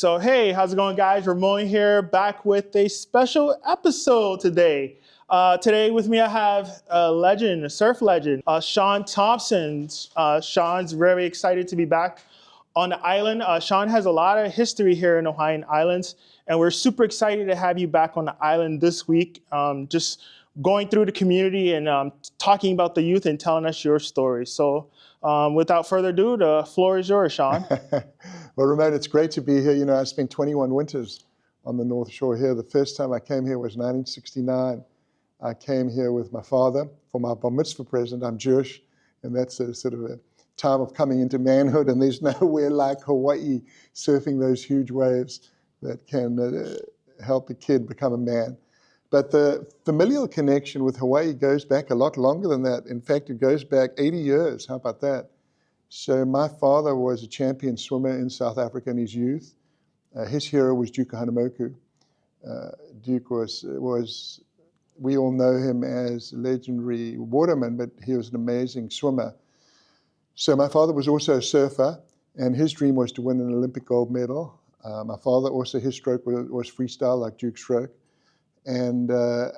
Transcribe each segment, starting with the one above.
So hey, how's it going, guys? Ramon here, back with a special episode today. Today with me I have a surf legend, Shaun Tomson. Shaun's very excited to be back on the island. Shaun has a lot of history here in the Hawaiian Islands, and we're super excited to have you back on the island this week. Just going through the community and talking about the youth and telling us your story. So without further ado, the floor is yours, Shaun. Well, Ramon, it's great to be here. You know, I spent 21 winters on the North Shore here. The first time I came here was 1969. I came here with my father for my bar mitzvah present. I'm Jewish, and that's a sort of a time of coming into manhood, and there's nowhere like Hawaii surfing those huge waves that can help a kid become a man. But the familial connection with Hawaii goes back a lot longer than that. In fact, it goes back 80 years. How about that? So my father was a champion swimmer in South Africa in his youth. His hero was Duke Kahanamoku. Duke was, we all know him as a legendary waterman, but he was an amazing swimmer. So my father was also a surfer, and his dream was to win an Olympic gold medal. My father also, his stroke was freestyle like Duke's stroke. And the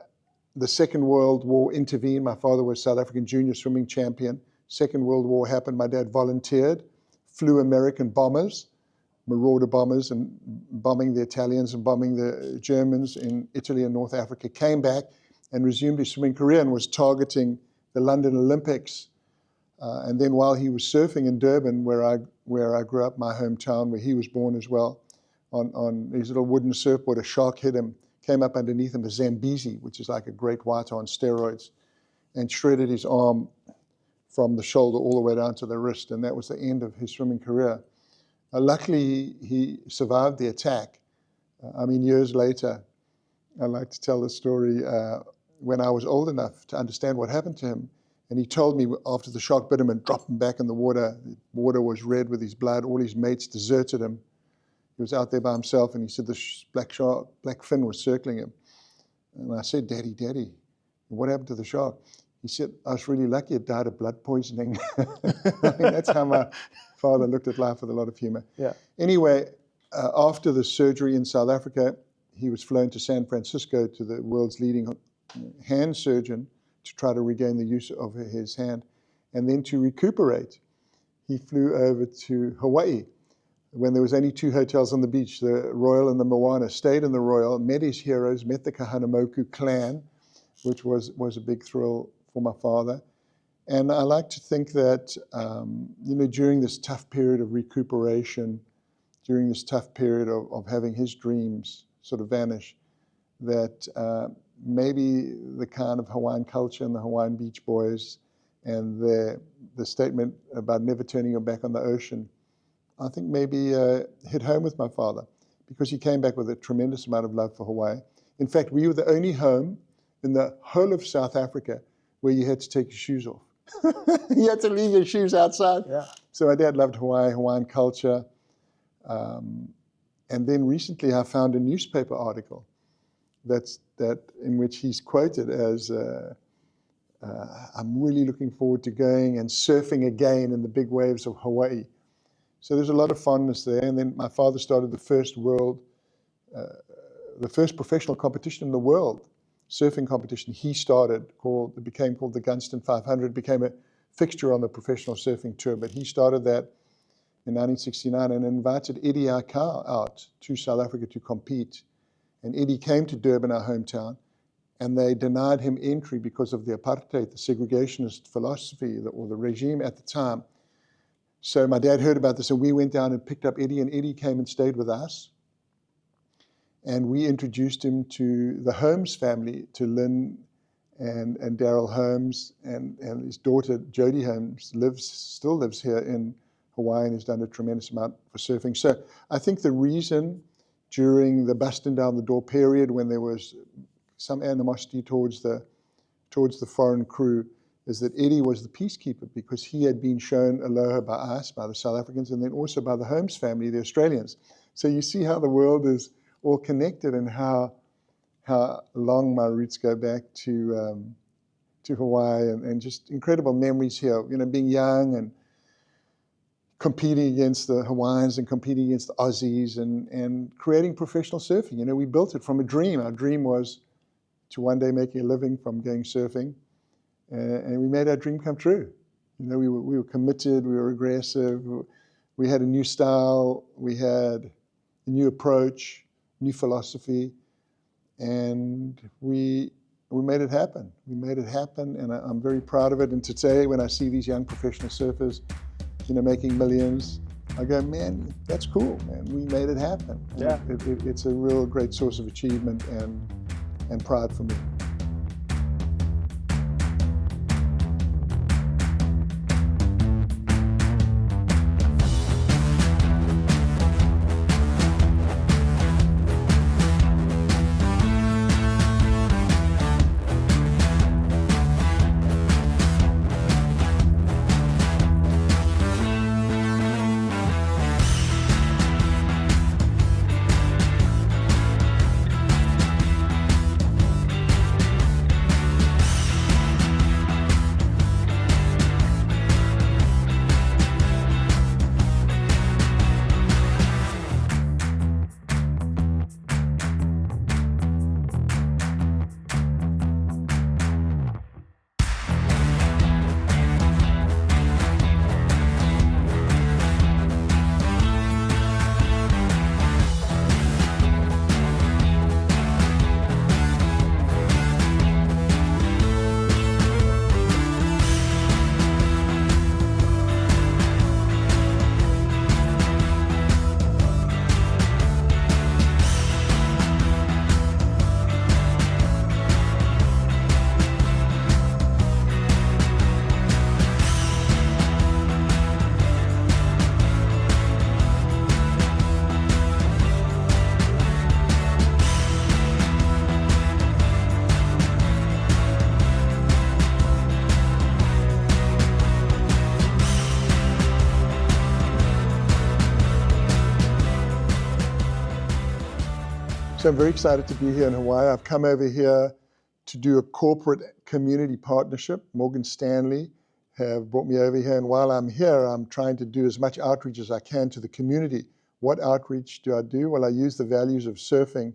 Second World War intervened. My father was South African junior swimming champion. Second World War happened. My dad volunteered, flew American bombers, Marauder bombers, and bombing the Italians and bombing the Germans in Italy and North Africa, came back and resumed his swimming career and was targeting the London Olympics. And then while he was surfing in Durban, where I grew up, my hometown, where he was born as well, on his little wooden surfboard, a shark hit him, came up underneath him, a Zambezi, which is like a great white on steroids, and shredded his arm from the shoulder all the way down to the wrist, and that was the end of his swimming career. Luckily, he survived the attack. Years later, I like to tell the story when I was old enough to understand what happened to him, and he told me after the shark bit him and dropped him back in the water was red with his blood, all his mates deserted him. He was out there by himself, and he said the black fin was circling him. And I said, Daddy, what happened to the shark? He said, I was really lucky it died of blood poisoning. That's how my father looked at life, with a lot of humor. Yeah. Anyway, after the surgery in South Africa, he was flown to San Francisco to the world's leading hand surgeon to try to regain the use of his hand. And then to recuperate, he flew over to Hawaii when there was only 2 hotels on the beach, the Royal and the Moana. Stayed in the Royal, met his heroes, met the Kahanamoku clan, which was a big thrill for my father. And I like to think that, during this tough period of recuperation, during this tough period of having his dreams sort of vanish, that maybe the kind of Hawaiian culture and the Hawaiian Beach Boys and the statement about never turning your back on the ocean, I think maybe hit home with my father, because he came back with a tremendous amount of love for Hawaii. In fact, we were the only home in the whole of South Africa where you had to take your shoes off. You had to leave your shoes outside. Yeah. So my dad loved Hawaii, Hawaiian culture. And then recently I found a newspaper article that in which he's quoted as, I'm really looking forward to going and surfing again in the big waves of Hawaii. So there's a lot of fondness there. And then my father started the first professional competition in the world, surfing competition he started, it became called the Gunston 500, became a fixture on the professional surfing tour. But he started that in 1969 and invited Eddie Aikau out to South Africa to compete. And Eddie came to Durban, our hometown, and they denied him entry because of the apartheid, the segregationist philosophy, or the regime at the time. So my dad heard about this, and we went down and picked up Eddie, and Eddie came and stayed with us. And we introduced him to the Holmes family, to Lynn and Daryl Holmes, and his daughter, Jodie Holmes, still lives here in Hawaii and has done a tremendous amount for surfing. So I think the reason during the busting down the door period, when there was some animosity towards the foreign crew, is that Eddie was the peacekeeper, because he had been shown aloha by us, by the South Africans, and then also by the Holmes family, the Australians. So you see how the world is all connected, and how long my roots go back to Hawaii, and just incredible memories here. Being young and competing against the Hawaiians and competing against the Aussies and creating professional surfing. You know, we built it from a dream. Our dream was to one day make a living from going surfing, and we made our dream come true. You know, we were committed, we were aggressive, we had a new style, we had a new approach, new philosophy, and we made it happen. We made it happen, and I'm very proud of it. And today, when I see these young professional surfers, you know, making millions, I go, man, that's cool, man. We made it happen. Yeah. It's a real great source of achievement and pride for me. So I'm very excited to be here in Hawaii. I've come over here to do a corporate community partnership. Morgan Stanley have brought me over here, and while I'm here, I'm trying to do as much outreach as I can to the community. What outreach do I do? Well, I use the values of surfing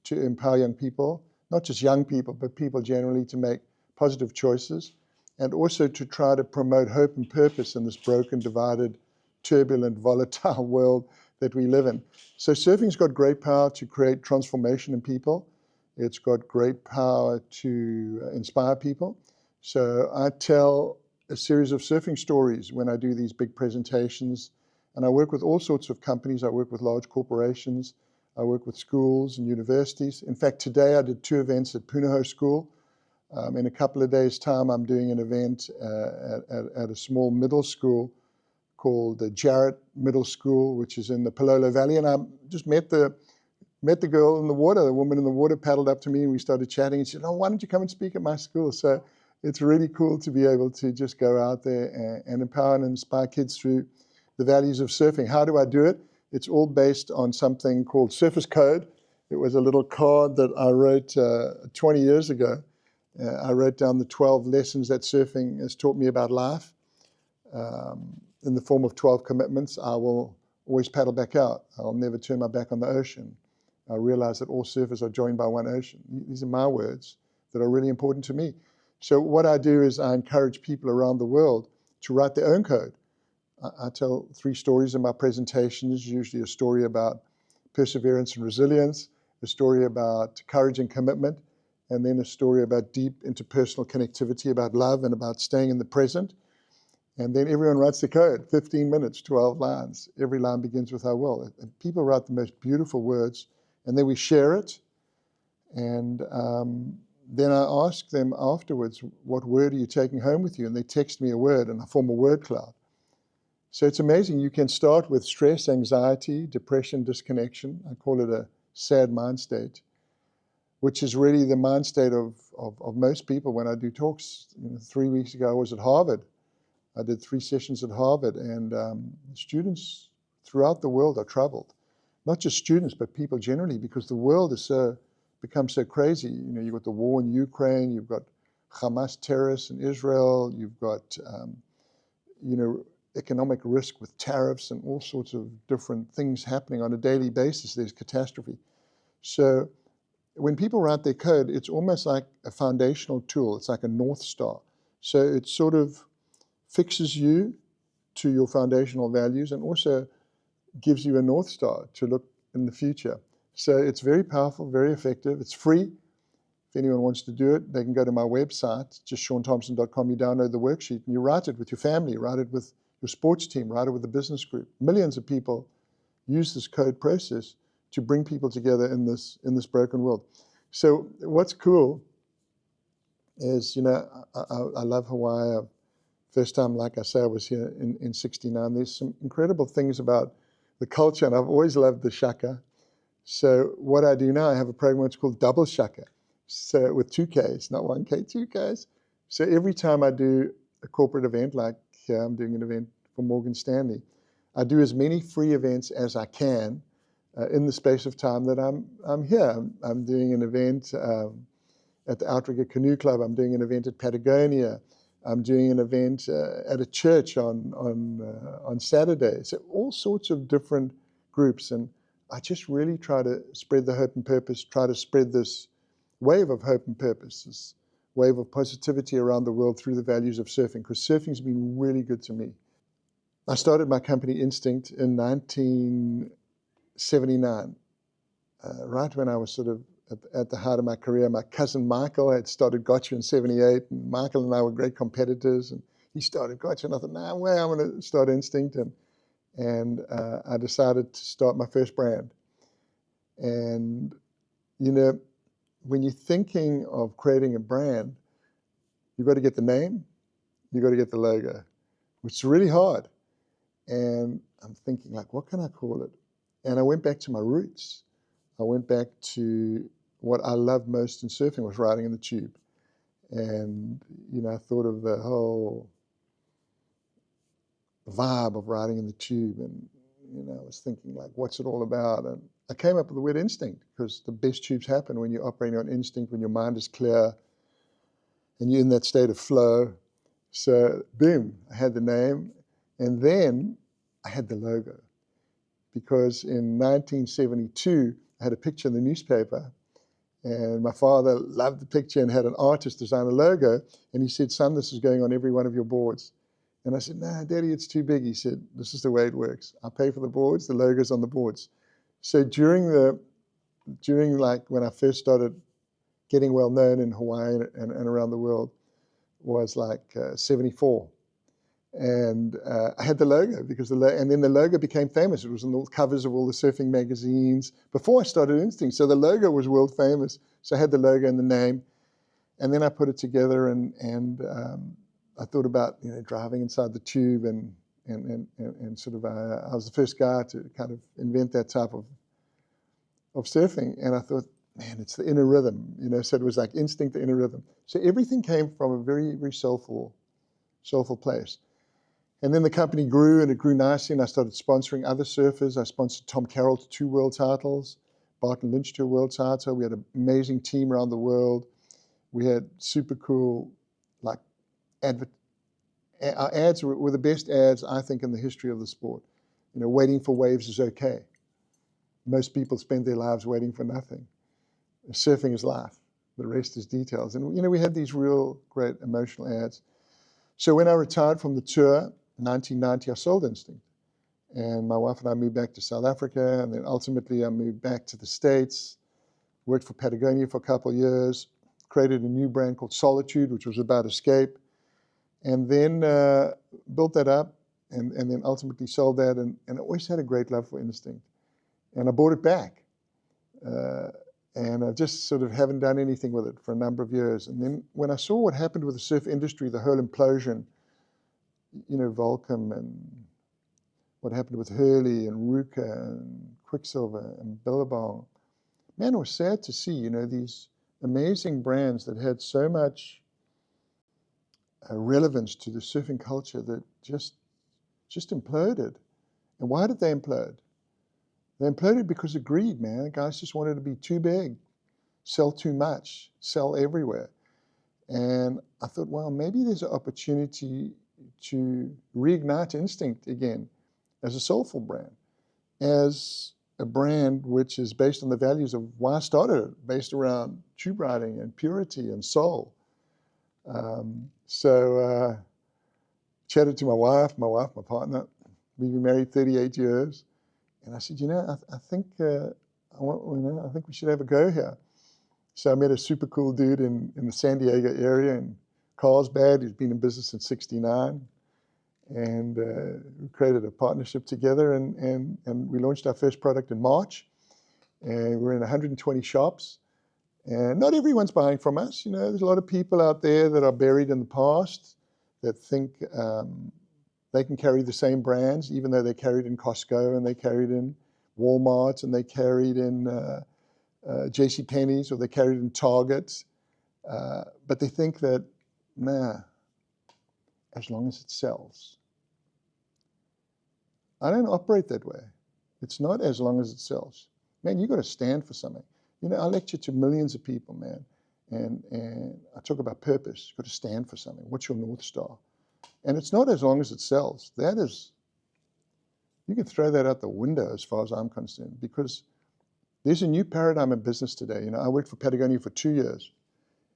to empower young people, not just young people, but people generally, to make positive choices, and also to try to promote hope and purpose in this broken, divided, turbulent, volatile world that we live in. So surfing's got great power to create transformation in people. It's got great power to inspire people. So I tell a series of surfing stories when I do these big presentations, and I work with all sorts of companies. I work with large corporations. I work with schools and universities. In fact, today I did 2 events at Punahou School. In a couple of days' time, I'm doing an event at a small middle school called the Jarrett Middle School, which is in the Palolo Valley. And I just met the girl in the water. The woman in the water paddled up to me and we started chatting, and she said, "Oh, why don't you come and speak at my school?" So it's really cool to be able to just go out there and empower and inspire kids through the values of surfing. How do I do it? It's all based on something called Surfer's Code. It was a little card that I wrote 20 years ago. I wrote down the 12 lessons that surfing has taught me about life. In the form of 12 commitments. I will always paddle back out. I'll never turn my back on the ocean. I realize that all surfers are joined by one ocean. These are my words that are really important to me. So what I do is I encourage people around the world to write their own code. I tell 3 stories in my presentations, usually a story about perseverance and resilience, a story about courage and commitment, and then a story about deep interpersonal connectivity, about love and about staying in the present. And then everyone writes the code, 15 minutes, 12 lines. Every line begins with "I will." And people write the most beautiful words, and then we share it. And then I ask them afterwards, "What word are you taking home with you?" And they text me a word, and I form a word cloud. So it's amazing. You can start with stress, anxiety, depression, disconnection. I call it a sad mind state, which is really the mind state of most people when I do talks. 3 weeks ago, I was at Harvard. I did 3 sessions at Harvard, and students throughout the world are troubled. Not just students, but people generally, because the world has become so crazy. You know, you've got the war in Ukraine, you've got Hamas terrorists in Israel, you've got, economic risk with tariffs and all sorts of different things happening on a daily basis. There's catastrophe. So when people write their code, it's almost like a foundational tool. It's like a North Star. So it sort of fixes you to your foundational values and also gives you a North Star to look in the future. So it's very powerful, very effective. It's free. If anyone wants to do it, they can go to my website, just shauntomson.com. You download the worksheet and you write it with your family, write it with your sports team, write it with the business group. Millions of people use this code process to bring people together in this broken world. So what's cool is, I love Hawaii. First time, like I say, I was here in 69. There's some incredible things about the culture, and I've always loved the shaka. So what I do now, I have a program that's called Double Shaka. So with 2Ks, not 1K, 2Ks. So every time I do a corporate event, like here I'm doing an event for Morgan Stanley, I do as many free events as I can in the space of time that I'm here. I'm doing an event at the Outrigger Canoe Club. I'm doing an event at Patagonia. I'm doing an event at a church on Saturday. So all sorts of different groups, and I just really try to spread the hope and purpose, try to spread this wave of hope and purpose, this wave of positivity around the world through the values of surfing, because surfing's been really good to me. I started my company Instinct in 1979, right when I was sort of at the heart of my career. My cousin Michael had started Gotcha in 78, and Michael and I were great competitors, and he started Gotcha, and I thought, I'm going to start Instinct, and I decided to start my first brand. And, when you're thinking of creating a brand, you've got to get the name, you've got to get the logo, which is really hard. And I'm thinking, like, what can I call it? And I went back to my roots. I went back to what I loved most in surfing, was riding in the tube. And, I thought of the whole vibe of riding in the tube. And, I was thinking, like, what's it all about? And I came up with the word instinct, because the best tubes happen when you're operating on instinct, when your mind is clear and you're in that state of flow. So, boom, I had the name. And then I had the logo. Because in 1972, I had a picture in the newspaper, and my father loved the picture and had an artist design a logo, and he said, son, this is going on every one of your boards. And I said, no, Daddy, it's too big. He said, this is the way it works. I pay for the boards, the logo's on the boards. So during like when I first started getting well known in Hawaii and around the world, was like 74. And I had the logo, because and then the logo became famous. It was on the covers of all the surfing magazines before I started Instinct. So the logo was world famous. So I had the logo and the name, and then I put it together, and I thought about driving inside the tube, and sort of I was the first guy to kind of invent that type of surfing. And I thought, man, it's the inner rhythm, So it was like Instinct, the inner rhythm. So everything came from a very, very soulful place. And then the company grew, and it grew nicely, and I started sponsoring other surfers. I sponsored Tom Carroll to 2 world titles, Barton Lynch to a world title. We had an amazing team around the world. We had super cool, like, our ads were the best ads, I think, in the history of the sport. Waiting for waves is okay. Most people spend their lives waiting for nothing. Surfing is life. The rest is details. And, we had these real great emotional ads. So when I retired from the tour, 1990, I sold Instinct. And my wife and I moved back to South Africa, and then ultimately I moved back to the States, worked for Patagonia for a couple of years, created a new brand called Solitude, which was about escape, and then built that up, and then ultimately sold that, and I always had a great love for Instinct. And I bought it back. And I just sort of haven't done anything with it for a number of years. And then when I saw what happened with the surf industry, the whole implosion, Volcom, and what happened with Hurley and Ruka and Quicksilver and Billabong, man, it was sad to see, these amazing brands that had so much relevance to the surfing culture that just imploded. And why did they implode? They imploded because of greed, man. Guys just wanted to be too big, sell too much, sell everywhere. And I thought, well, maybe there's an opportunity to reignite instinct again as a soulful brand, as a brand which is based on the values of why I started it, based around tube riding and purity and soul. Chatted to my wife, my partner. We've been married 38 years. And I said, I think I think we should have a go here. So I met a super cool dude in the San Diego area in Carlsbad, who's been in business since '69. And we created a partnership together, and we launched our first product in March. And we're in 120 shops. And not everyone's buying from us. There's a lot of people out there that are buried in the past that think they can carry the same brands, even though they carried in Costco and they carried in Walmart and they carried in JCPenney's or they carried in Target. But they think that, as long as it sells. I don't operate that way. It's not as long as it sells. Man, you got to stand for something. I lecture to millions of people, man, and I talk about purpose. You've got to stand for something. What's your North Star? And it's not as long as it sells. That is, you can throw that out the window as far as I'm concerned, because there's a new paradigm in business today. I worked for Patagonia for 2 years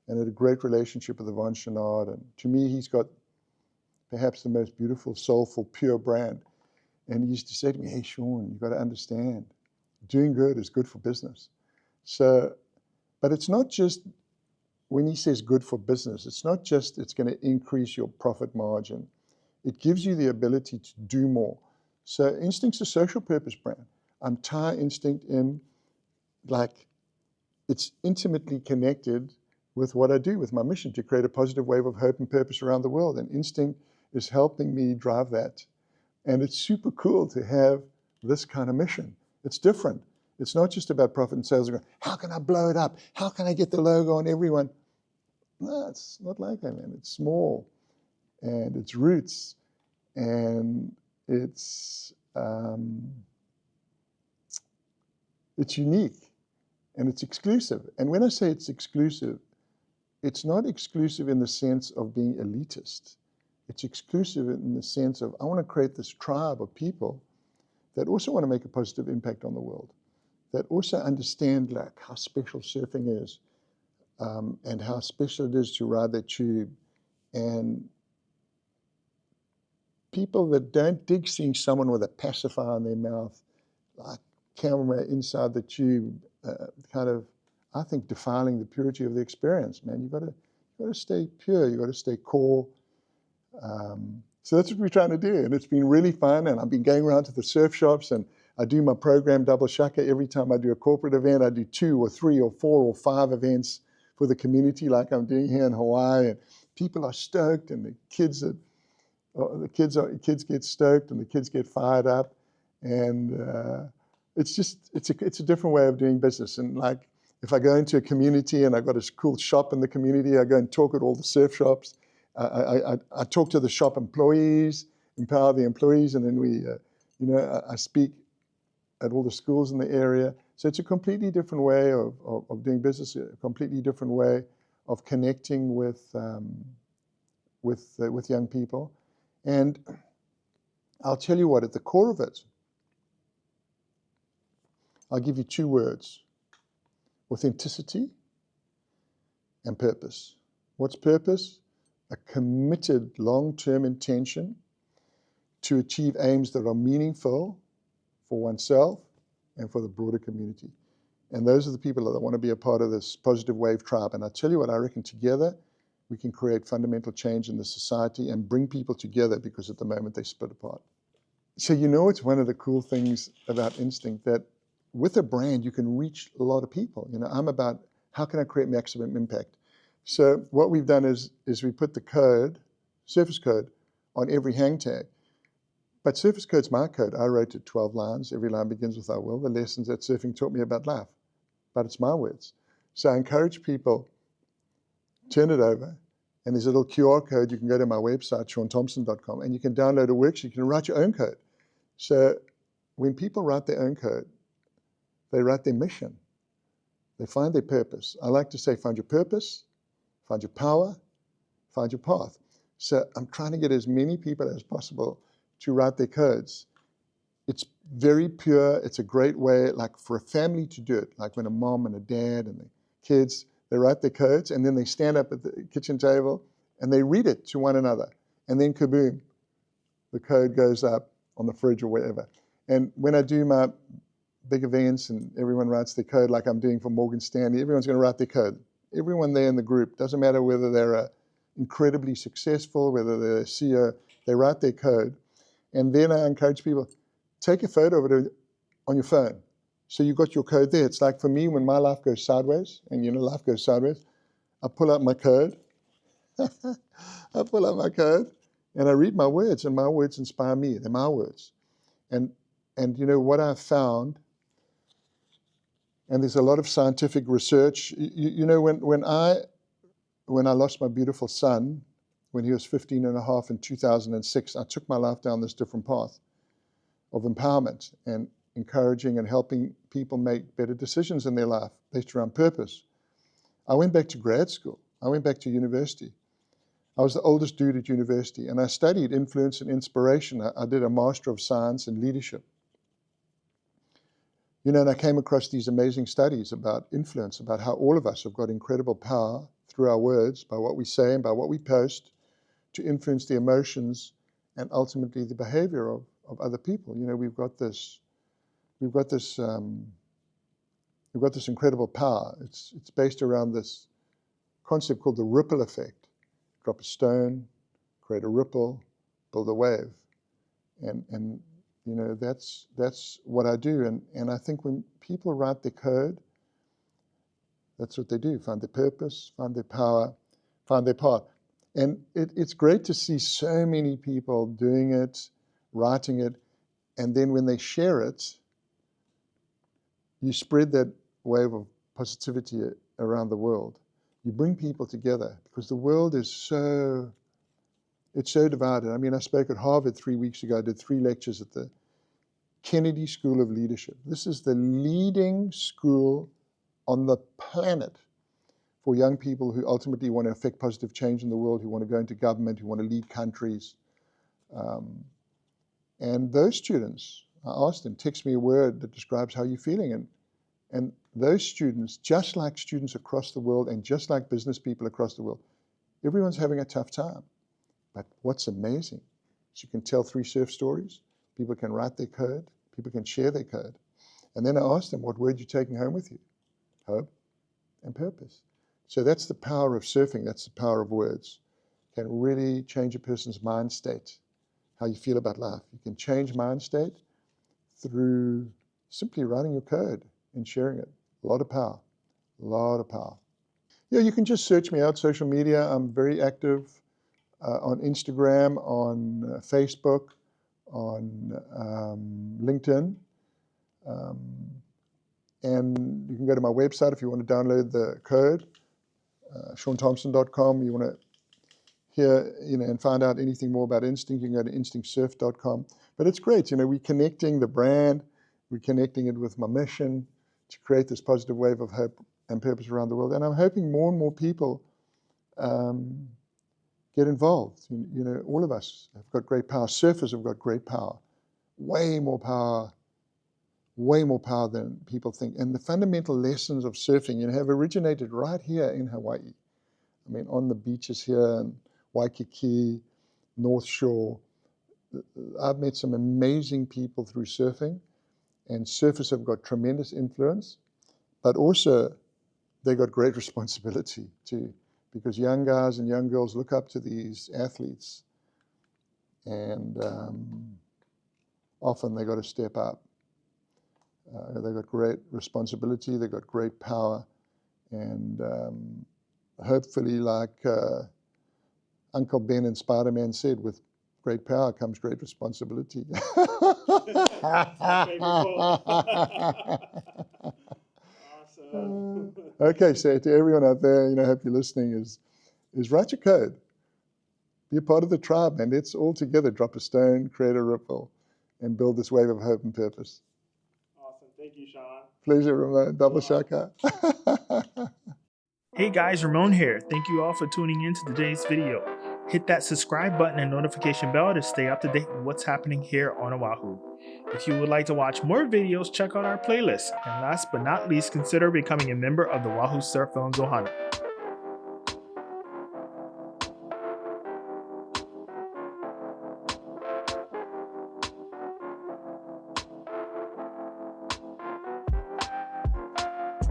and had a great relationship with Yvon Chouinard. And to me, he's got perhaps the most beautiful, soulful, pure brand. And he used to say to me, hey, Shaun, you've got to understand, doing good is good for business. So, but it's not just, when he says good for business, it's not just it's going to increase your profit margin. It gives you the ability to do more. So Instinct's a social purpose brand. I'm tie Instinct in, like, it's intimately connected with what I do, with my mission to create a positive wave of hope and purpose around the world. And Instinct is helping me drive that. And it's super cool to have this kind of mission. It's different. It's not just about profit and sales. How can I blow it up? How can I get the logo on everyone? No, it's not like that, man. It's small, and it's roots, and it's unique, and it's exclusive. And when I say it's exclusive, it's not exclusive in the sense of being elitist. It's exclusive in the sense of, I want to create this tribe of people that also want to make a positive impact on the world, that also understand like how special surfing is, and how special it is to ride that tube. And people that don't dig seeing someone with a pacifier in their mouth, like camera inside the tube, kind of, I think, defiling the purity of the experience, man. You've got to stay pure. You've got to stay core. So that's what we're trying to do. And it's been really fun. And I've been going around to the surf shops, and I do my program Double Shaka. Every time I do a corporate event, I do 2 or 3 or 4 or 5 events for the community, like I'm doing here in Hawaii. And people are stoked, and the kids get stoked, and the kids get fired up. And it's a different way of doing business. And like, if I go into a community and I've got a cool shop in the community, I go and talk at all the surf shops. I talk to the shop employees, empower the employees, and then I speak at all the schools in the area. So it's a completely different way of doing business, a completely different way of connecting with young people. And I'll tell you what, at the core of it, I'll give you 2 words: authenticity and purpose. What's purpose? A committed long-term intention to achieve aims that are meaningful for oneself and for the broader community. And those are the people that want to be a part of this positive wave tribe. And I tell you what, I reckon together we can create fundamental change in the society and bring people together, because at the moment they split apart. So it's one of the cool things about Instinct, that with a brand you can reach a lot of people. I'm about, how can I create maximum impact? So what we've done is we put the code, surface code, on every hang tag. But surface code's my code. I wrote it 12 lines. Every line begins with I will. The lessons that surfing taught me about life. But it's my words. So I encourage people, turn it over, and there's a little QR code. You can go to my website, shauntomson.com, and you can download a worksheet. You can write your own code. So when people write their own code, they write their mission. They find their purpose. I like to say, find your purpose, find your power, find your path. So I'm trying to get as many people as possible to write their codes. It's very pure. It's a great way, like for a family to do it, like when a mom and a dad and the kids, they write their codes and then they stand up at the kitchen table and they read it to one another. And then kaboom, the code goes up on the fridge or wherever. And when I do my big events and everyone writes their code like I'm doing for Morgan Stanley, everyone's going to write their code. Everyone there in the group, doesn't matter whether they're incredibly successful, whether they're a CEO, they write their code. And then I encourage people, take a photo of it on your phone. So you've got your code there. It's like for me, when my life goes sideways, and you know life goes sideways, I pull out my code. I pull out my code and I read my words, and my words inspire me. They're my words. And you know what I've found, and there's a lot of scientific research. You know, when I lost my beautiful son, when he was 15 and a half in 2006, I took my life down this different path of empowerment and encouraging and helping people make better decisions in their life based around purpose. I went back to grad school. I went back to university. I was the oldest dude at university, and I studied influence and inspiration. I did a Master of Science in Leadership. You know, and I came across these amazing studies about influence, about how all of us have got incredible power through our words, by what we say and by what we post, to influence the emotions and ultimately the behavior of other people. You know, we've got this incredible power. It's based around this concept called the ripple effect. Drop a stone, create a ripple, build a wave. And you know, that's what I do. And I think when people write their code, that's what they do, find their purpose, find their power, find their path. And it's great to see so many people doing it, writing it, and then when they share it, you spread that wave of positivity around the world. You bring people together because the world is so divided. I mean, I spoke at Harvard 3 weeks ago. I did 3 lectures at the Kennedy School of Leadership. This is the leading school on the planet for young people who ultimately want to affect positive change in the world, who want to go into government, who want to lead countries. And those students, I asked them, text me a word that describes how you're feeling. And those students, just like students across the world and just like business people across the world, everyone's having a tough time. But what's amazing is you can tell 3 surf stories, people can write their code, people can share their code. And then I asked them, what word are you taking home with you? Hope and purpose. So that's the power of surfing, that's the power of words. Can really change a person's mind state, how you feel about life. You can change mind state through simply writing your code and sharing it. A lot of power, a lot of power. Yeah, you can just search me out, social media. I'm very active on Instagram, on Facebook, on LinkedIn. And you can go to my website if you want to download the code, ShaunTomson.com. You want to hear, you know, and find out anything more about Instinct, you can go to InstinctSurf.com. But it's great, you know, we're connecting the brand, we're connecting it with my mission to create this positive wave of hope and purpose around the world. And I'm hoping more and more people get involved. You know, all of us have got great power. Surfers have got great power, way more power than people think. And the fundamental lessons of surfing, you know, have originated right here in Hawaii. I mean, on the beaches here in Waikiki, North Shore. I've met some amazing people through surfing, and surfers have got tremendous influence, but also they got great responsibility too, because young guys and young girls look up to these athletes, and often they got to step up. They got great responsibility, they got great power, and hopefully, like Uncle Ben and Spider-Man said, with great power comes great responsibility. Awesome. Okay, so to everyone out there, you know, hope you're listening, is write your code. Be a part of the tribe, and let's all together drop a stone, create a ripple, and build this wave of hope and purpose. Awesome. Thank you, Shaun. Pleasure, Ramon. Double shaka. Hey guys, Ramon here. Thank you all for tuning in to today's video. Hit that subscribe button and notification bell to stay up to date with what's happening here on Oahu. If you would like to watch more videos, check out our playlist. And last but not least, consider becoming a member of the Oahu Surf Films Ohana.